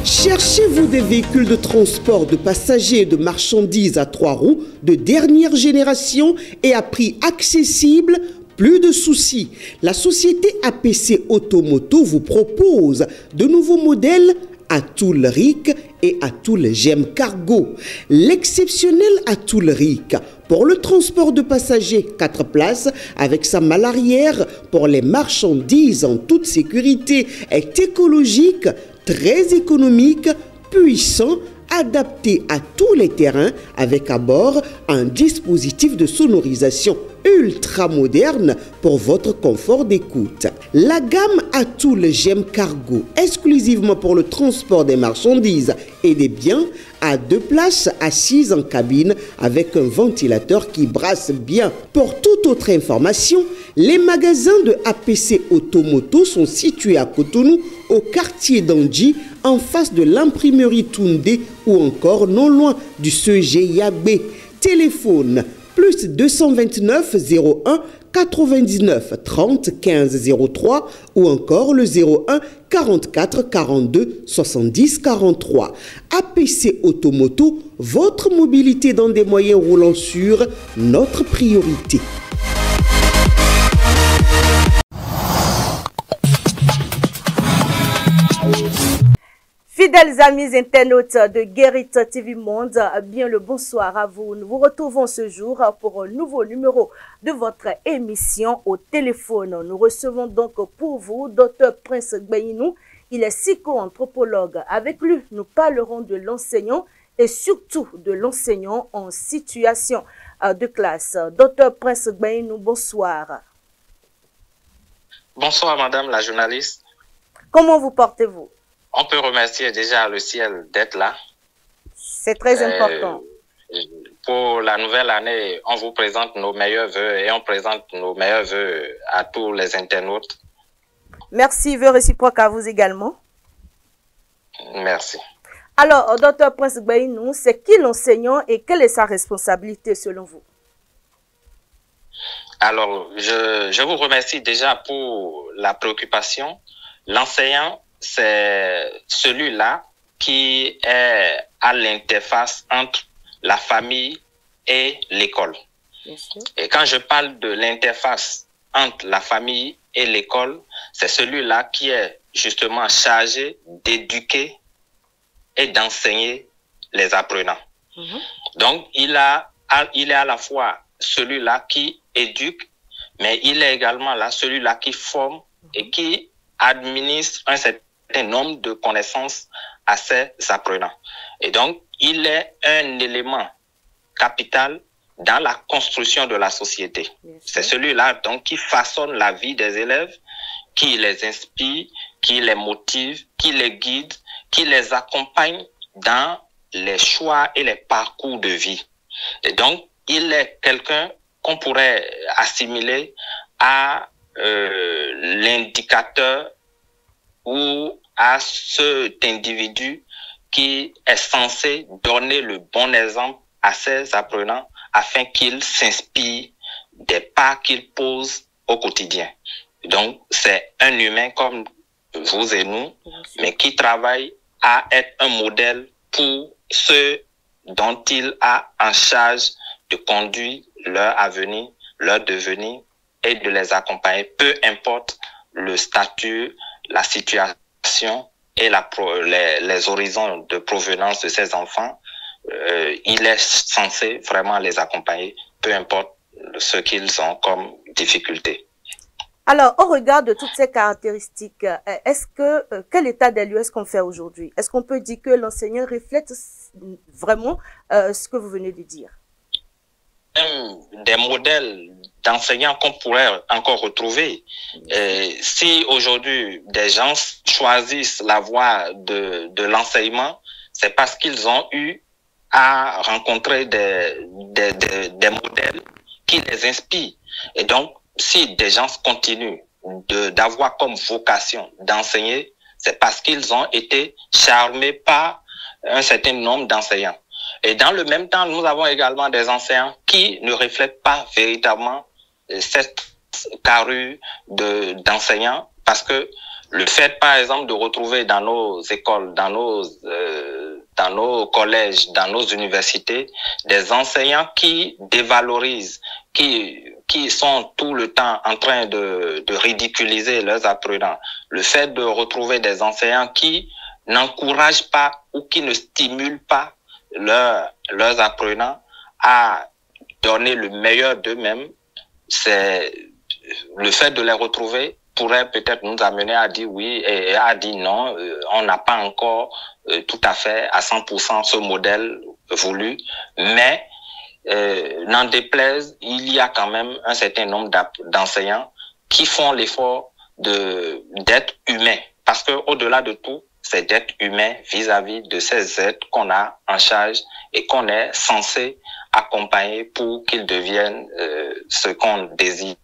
Cherchez-vous des véhicules de transport de passagers et de marchandises à 3 roues de dernière génération et à prix accessible? Plus de soucis. La société APC Automoto vous propose de nouveaux modèles Atoul Ric et Atoul GEM Cargo. L'exceptionnel Atoul Ric pour le transport de passagers 4 places avec sa malle arrière pour les marchandises en toute sécurité est écologique, très économique, puissant, adapté à tous les terrains avec à bord un dispositif de sonorisation ultra moderne pour votre confort d'écoute. La gamme Atoul GEM Cargo, exclusivement pour le transport des marchandises et des biens, a 2 places assises en cabine avec un ventilateur qui brasse bien. Pour toute autre information, les magasins de APC Automoto sont situés à Cotonou, au quartier d'Andji, en face de l'imprimerie Toundé ou encore non loin du CEG Yabé. Téléphone plus 229 01 99 30 15 03 ou encore le 01 44 42 70 43. APC Automoto, votre mobilité dans des moyens roulants sûrs, notre priorité. Fidèles amis internautes de Guérit TV Monde, bien le bonsoir à vous. Nous vous retrouvons ce jour pour un nouveau numéro de votre émission au téléphone. Nous recevons donc pour vous Dr Prince Gbeinou. Il est psycho-anthropologue. Avec lui, nous parlerons de l'enseignant et surtout de l'enseignant en situation de classe. Dr Prince Gbeinou, bonsoir. Bonsoir madame la journaliste. Comment vous portez-vous? On peut remercier déjà le ciel d'être là. C'est très important. Pour la nouvelle année, on vous présente nos meilleurs vœux et on présente nos meilleurs vœux à tous les internautes. Merci, vœux réciproques à vous également. Merci. Alors, Dr Prince Gbeinou, c'est qui l'enseignant et quelle est sa responsabilité selon vous? Alors, je vous remercie déjà pour la préoccupation. L'enseignant, c'est celui-là qui est à l'interface entre la famille et l'école. Et quand je parle de l'interface entre la famille et l'école, c'est celui-là qui est justement chargé d'éduquer et d'enseigner les apprenants. Donc, il est à la fois celui-là qui éduque, mais il est également là celui-là qui forme et qui administre un certain nombre de connaissances à ses apprenants. Et donc, il est un élément capital dans la construction de la société. C'est celui-là donc qui façonne la vie des élèves, qui les inspire, qui les motive, qui les guide, qui les accompagne dans les choix et les parcours de vie. Et donc, il est quelqu'un qu'on pourrait assimiler à l'indicateur ou à cet individu qui est censé donner le bon exemple à ses apprenants afin qu'ils s'inspirent des pas qu'ils posent au quotidien. Donc, c'est un humain comme vous et nous, mais qui travaille à être un modèle pour ceux dont il a en charge de conduire leur avenir, leur devenir et de les accompagner, peu importe le statut, la situation et les horizons de provenance de ces enfants. Il est censé vraiment les accompagner, peu importe ce qu'ils ont comme difficulté. Alors, au regard de toutes ces caractéristiques, quel état des lieux est-ce qu'on fait aujourd'hui? Est-ce qu'on peut dire que l'enseignant reflète vraiment ce que vous venez de dire? Des modèles d'enseignants qu'on pourrait encore retrouver. Si aujourd'hui des gens choisissent la voie de l'enseignement, c'est parce qu'ils ont eu à rencontrer des modèles qui les inspirent. Et donc, si des gens continuent d'avoir comme vocation d'enseigner, c'est parce qu'ils ont été charmés par un certain nombre d'enseignants. Et dans le même temps, nous avons également des enseignants qui ne reflètent pas véritablement cette carrure d'enseignants parce que Le fait, par exemple, de retrouver dans nos écoles, dans nos collèges, dans nos universités, des enseignants qui dévalorisent, qui sont tout le temps en train de ridiculiser leurs apprenants. Le fait de retrouver des enseignants qui n'encouragent pas ou qui ne stimulent pas leurs apprenants à donner le meilleur d'eux-mêmes, c'est le fait de les retrouver pourrait peut-être nous amener à dire oui et à dire non, on n'a pas encore tout à fait à 100% ce modèle voulu, mais n'en déplaise, il y a quand même un certain nombre d'enseignants qui font l'effort d'être humains, parce que au-delà de tout, c'est d'être humain vis-à-vis de ces êtres qu'on a en charge et qu'on est censé accompagner pour qu'ils deviennent ce qu'on désire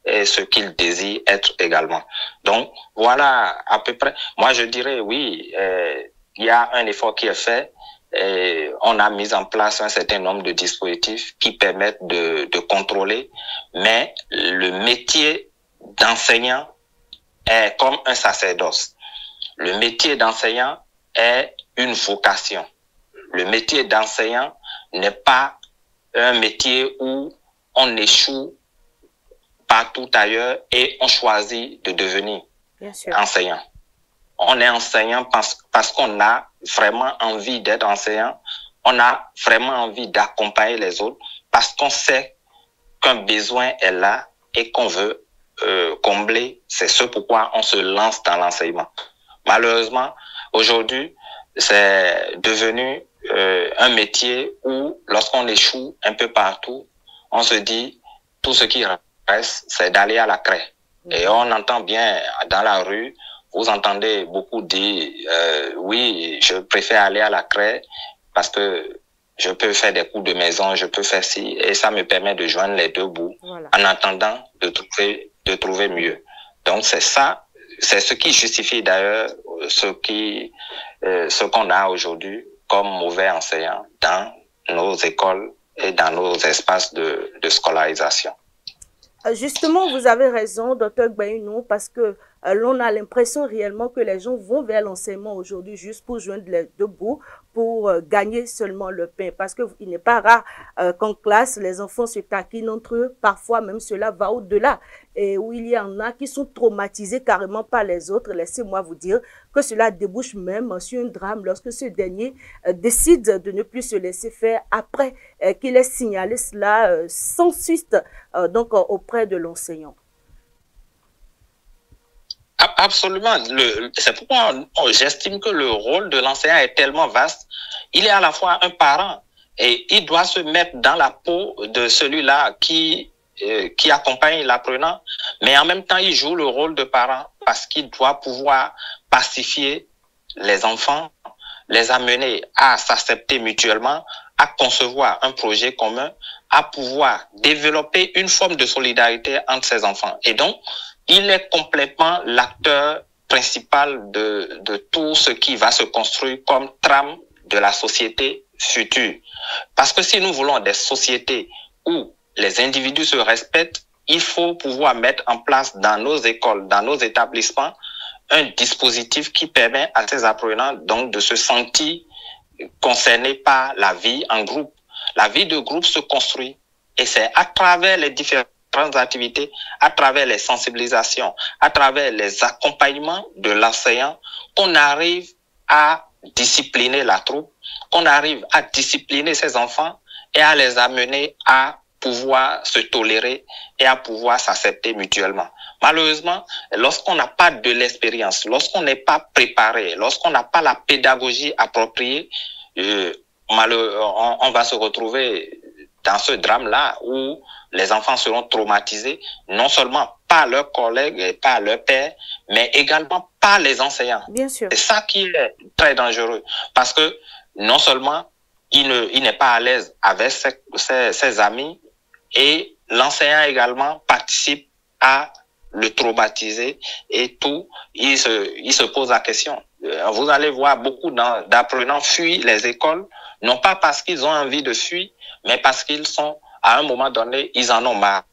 et ce qu'ils désirent être également. Donc, voilà à peu près. Moi, je dirais oui, il y a un effort qui est fait. Et on a mis en place un certain nombre de dispositifs qui permettent de contrôler, mais le métier d'enseignant est comme un sacerdoce. Le métier d'enseignant est une vocation. Le métier d'enseignant n'est pas un métier où on échoue partout ailleurs et on choisit de devenir enseignant. On est enseignant parce qu'on a vraiment envie d'être enseignant. On a vraiment envie d'accompagner les autres parce qu'on sait qu'un besoin est là et qu'on veut combler. C'est ce pourquoi on se lance dans l'enseignement. Malheureusement, aujourd'hui, c'est devenu un métier où lorsqu'on échoue un peu partout, on se dit tout ce qui reste, c'est d'aller à la craie. Et on entend bien dans la rue, vous entendez beaucoup dire oui, je préfère aller à la craie parce que je peux faire des coups de maison, je peux faire ci, et ça me permet de joindre les deux bouts en attendant de trouver mieux. Donc c'est ça, c'est ce qui justifie d'ailleurs ce qu'on a aujourd'hui comme mauvais enseignants dans nos écoles et dans nos espaces de scolarisation. Justement, vous avez raison, Dr Gbaïnou, parce que l'on a l'impression réellement que les gens vont vers l'enseignement aujourd'hui juste pour joindre les deux bouts, pour gagner seulement le pain. Parce qu'il n'est pas rare qu'en classe, les enfants se taquinent entre eux. Parfois, même cela va au-delà. Et où il y en a qui sont traumatisés carrément par les autres. Laissez-moi vous dire que cela débouche même sur un drame lorsque ce dernier décide de ne plus se laisser faire après qu'il ait signalé cela sans suite donc auprès de l'enseignant. Absolument. C'est pourquoi j'estime que le rôle de l'enseignant est tellement vaste. Il est à la fois un parent et il doit se mettre dans la peau de celui-là qui accompagne l'apprenant, mais en même temps, il joue le rôle de parent parce qu'il doit pouvoir pacifier les enfants, les amener à s'accepter mutuellement, à concevoir un projet commun, à pouvoir développer une forme de solidarité entre ces enfants. Et donc, il est complètement l'acteur principal de tout ce qui va se construire comme trame de la société future. Parce que si nous voulons des sociétés où les individus se respectent, il faut pouvoir mettre en place dans nos écoles, dans nos établissements, un dispositif qui permet à ces apprenants donc de se sentir concernés par la vie en groupe. La vie de groupe se construit et c'est à travers les différentes activités, à travers les sensibilisations, à travers les accompagnements de l'enseignant qu'on arrive à discipliner la troupe, qu'on arrive à discipliner ses enfants et à les amener à pouvoir se tolérer et à pouvoir s'accepter mutuellement. Malheureusement, lorsqu'on n'a pas de l'expérience, lorsqu'on n'est pas préparé, lorsqu'on n'a pas la pédagogie appropriée, on va se retrouver dans ce drame-là où les enfants seront traumatisés, non seulement par leurs collègues et par leurs pairs, mais également par les enseignants. Bien sûr. C'est ça qui est très dangereux, parce que non seulement il n'est pas à l'aise avec ses amis, et l'enseignant également participe à le traumatiser et tout, il se pose la question. Vous allez voir beaucoup d'apprenants fuir les écoles, non pas parce qu'ils ont envie de fuir, mais parce qu'ils sont, à un moment donné, ils en ont marre.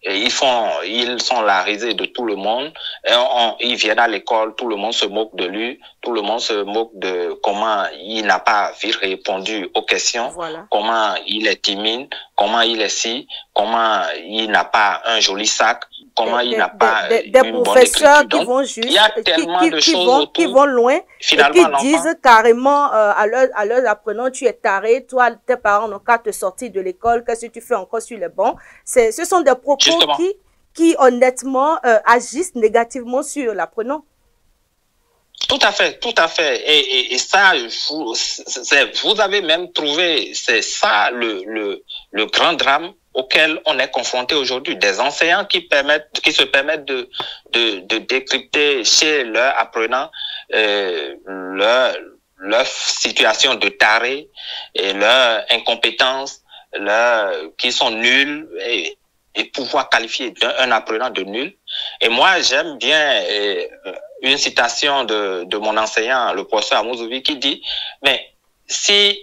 Et ils sont la risée de tout le monde. Et ils viennent à l'école, tout le monde se moque de lui, tout le monde se moque de comment il n'a pas répondu aux questions, voilà. Comment il est timide, comment il est si, comment il n'a pas un joli sac, comment il n'a pas des une bonne écriture. qui vont juste, il y a tellement de choses autour, qui vont loin, finalement, et qui disent carrément à leurs apprenants, tu es taré, toi, tes parents n'ont qu'à te sortir de l'école, qu'est-ce que tu fais encore sur les bancs? Ce sont des propos qui honnêtement agissent négativement sur l'apprenant. Tout à fait, tout à fait. Et ça, vous avez même trouvé, c'est ça le grand drame auquel on est confronté aujourd'hui. Des enseignants qui se permettent de décrypter chez leurs apprenants leur situation de taré et leur incompétence, qui sont nuls et pouvoir qualifier un apprenant de nul. Et moi, j'aime bien une citation de mon enseignant, le professeur Amouzoui, qui dit, mais si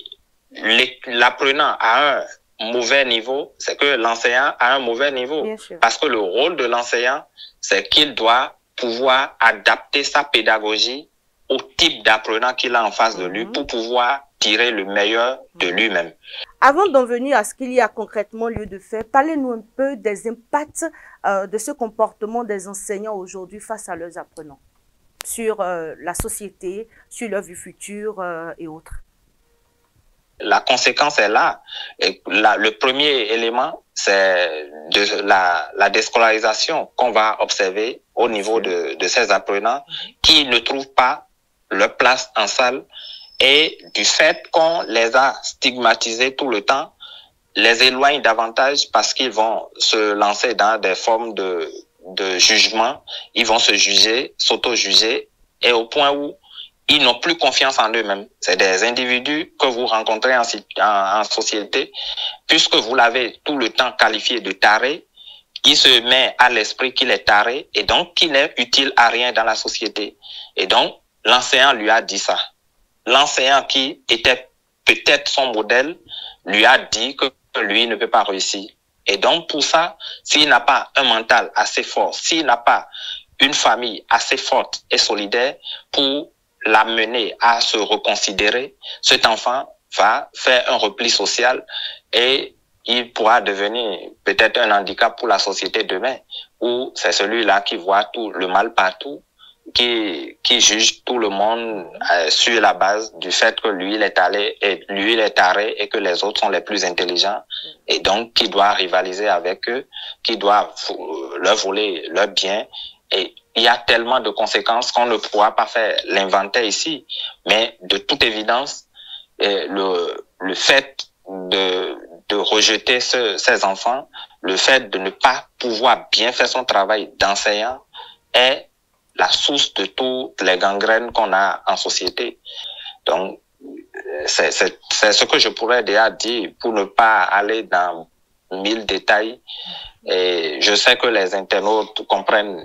l'apprenant a un mauvais niveau, c'est que l'enseignant a un mauvais niveau. Parce que le rôle de l'enseignant, c'est qu'il doit pouvoir adapter sa pédagogie au type d'apprenant qu'il a en face de lui pour pouvoir tirer le meilleur de lui-même. Avant d'en venir à ce qu'il y a concrètement lieu de faire, parlez-nous un peu des impacts de ce comportement des enseignants aujourd'hui face à leurs apprenants, sur la société, sur leur vie future et autres. La conséquence est là. Et le premier élément, c'est la déscolarisation qu'on va observer au niveau de ces apprenants qui ne trouvent pas leur place en salle, et du fait qu'on les a stigmatisés tout le temps, les éloigne davantage parce qu'ils vont se lancer dans des formes de jugement, ils vont se juger, s'auto-juger, et au point où ils n'ont plus confiance en eux-mêmes. C'est des individus que vous rencontrez en société, puisque vous l'avez tout le temps qualifié de taré, il se met à l'esprit qu'il est taré et donc qu'il n'est utile à rien dans la société. Et donc, l'enseignant lui a dit ça. L'enseignant qui était peut-être son modèle lui a dit que lui ne peut pas réussir. Et donc, pour ça, s'il n'a pas un mental assez fort, s'il n'a pas une famille assez forte et solidaire pour l'amener à se reconsidérer, cet enfant va faire un repli social et il pourra devenir peut-être un handicap pour la société demain, où c'est celui-là qui voit tout le mal partout, qui juge tout le monde sur la base du fait que lui il est taré et que les autres sont les plus intelligents, et donc qui doit rivaliser avec eux, qui doit leur voler leurs biens. Et il y a tellement de conséquences qu'on ne pourra pas faire l'inventaire ici, mais de toute évidence, le fait de rejeter ces enfants, le fait de ne pas pouvoir bien faire son travail d'enseignant est la source de toutes les gangrènes qu'on a en société. Donc, c'est ce que je pourrais déjà dire pour ne pas aller dans 1000 détails. Et je sais que les internautes comprennent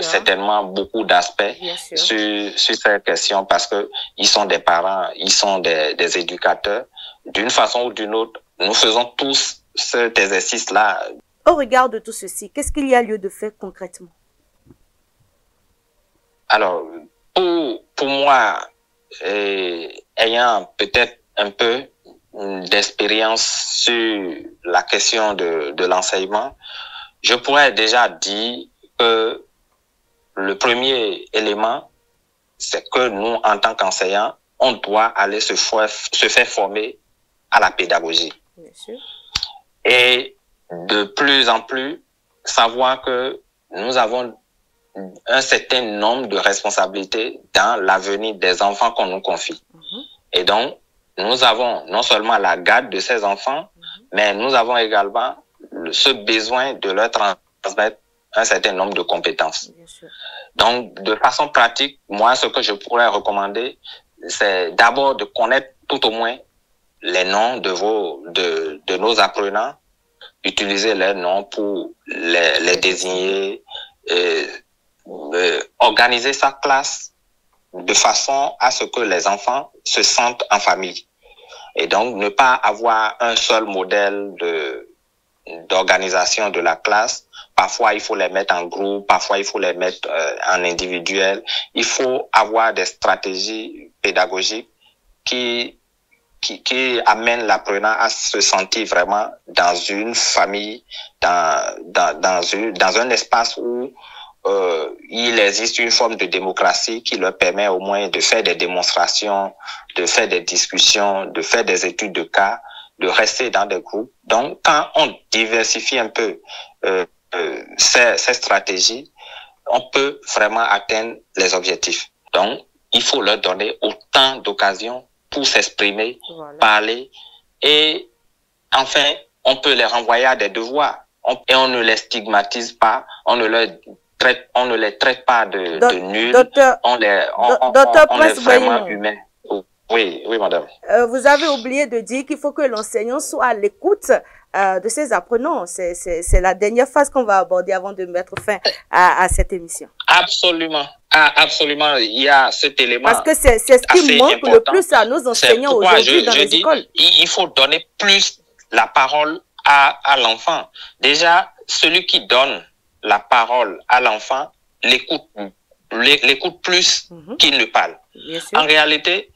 certainement beaucoup d'aspects sur cette question parce que ils sont des parents, ils sont des éducateurs. D'une façon ou d'une autre, nous faisons tous cet exercice-là. Au regard de tout ceci, qu'est-ce qu'il y a lieu de faire concrètement? Alors, pour moi, ayant peut-être un peu d'expérience sur la question de l'enseignement, je pourrais déjà dire que le premier élément, c'est que nous, en tant qu'enseignants, on doit aller se faire former à la pédagogie. Bien sûr. Et de plus en plus, savoir que nous avons un certain nombre de responsabilités dans l'avenir des enfants qu'on nous confie. Et donc, nous avons non seulement la garde de ces enfants, mais nous avons également ce besoin de leur transmettre un certain nombre de compétences. Bien sûr. Donc, de façon pratique, moi, ce que je pourrais recommander, c'est d'abord de connaître tout au moins les noms de nos apprenants, utiliser leurs noms pour les désigner, organiser sa classe de façon à ce que les enfants se sentent en famille. Et donc, ne pas avoir un seul modèle d'organisation de la classe. Parfois, il faut les mettre en groupe, parfois, il faut les mettre en individuel. Il faut avoir des stratégies pédagogiques qui amènent l'apprenant à se sentir vraiment dans une famille, dans un espace où il existe une forme de démocratie qui leur permet au moins de faire des démonstrations, de faire des discussions, de faire des études de cas, de rester dans des groupes. Donc, quand on diversifie un peu ces stratégies, on peut vraiment atteindre les objectifs. Donc, il faut leur donner autant d'occasions pour s'exprimer, parler, et enfin, on peut les renvoyer à des devoirs. Et on ne les stigmatise pas, on ne les traite pas de nuls. On est vraiment humains. Oui, madame. Vous avez oublié de dire qu'il faut que l'enseignant soit à l'écoute de ses apprenants. C'est la dernière phase qu'on va aborder avant de mettre fin à cette émission. Absolument. Absolument. Il y a cet élément. Parce que c'est ce qui manque le plus à nos enseignants aujourd'hui dans les écoles. Il faut donner plus la parole à l'enfant. Déjà, celui qui donne la parole à l'enfant l'écoute plus qu'il ne parle. En réalité,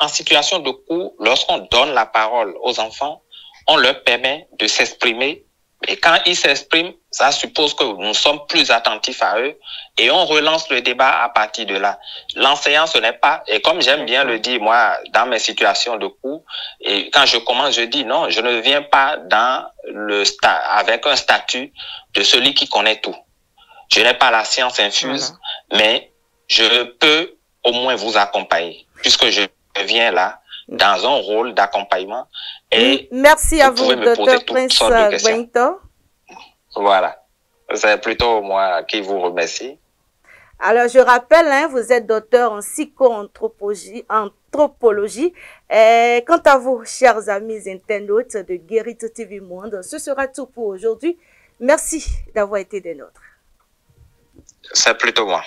en situation de cours, lorsqu'on donne la parole aux enfants, on leur permet de s'exprimer. Et quand ils s'expriment, ça suppose que nous sommes plus attentifs à eux et on relance le débat à partir de là. L'enseignant, ce n'est pas, et comme j'aime bien le dire, moi, dans mes situations de cours, et quand je commence, je dis non, je ne viens pas avec un statut de celui qui connaît tout. Je n'ai pas la science infuse, mais je peux au moins vous accompagner, puisque je viens là dans un rôle d'accompagnement. Et merci à vous, Dr. Prince Gwento. Voilà. C'est plutôt moi qui vous remercie. Alors, je rappelle, vous êtes docteur en psychoanthropologie. Quant à vous, chers amis internautes de Guérito TV Monde, ce sera tout pour aujourd'hui. Merci d'avoir été des nôtres. C'est plutôt moi.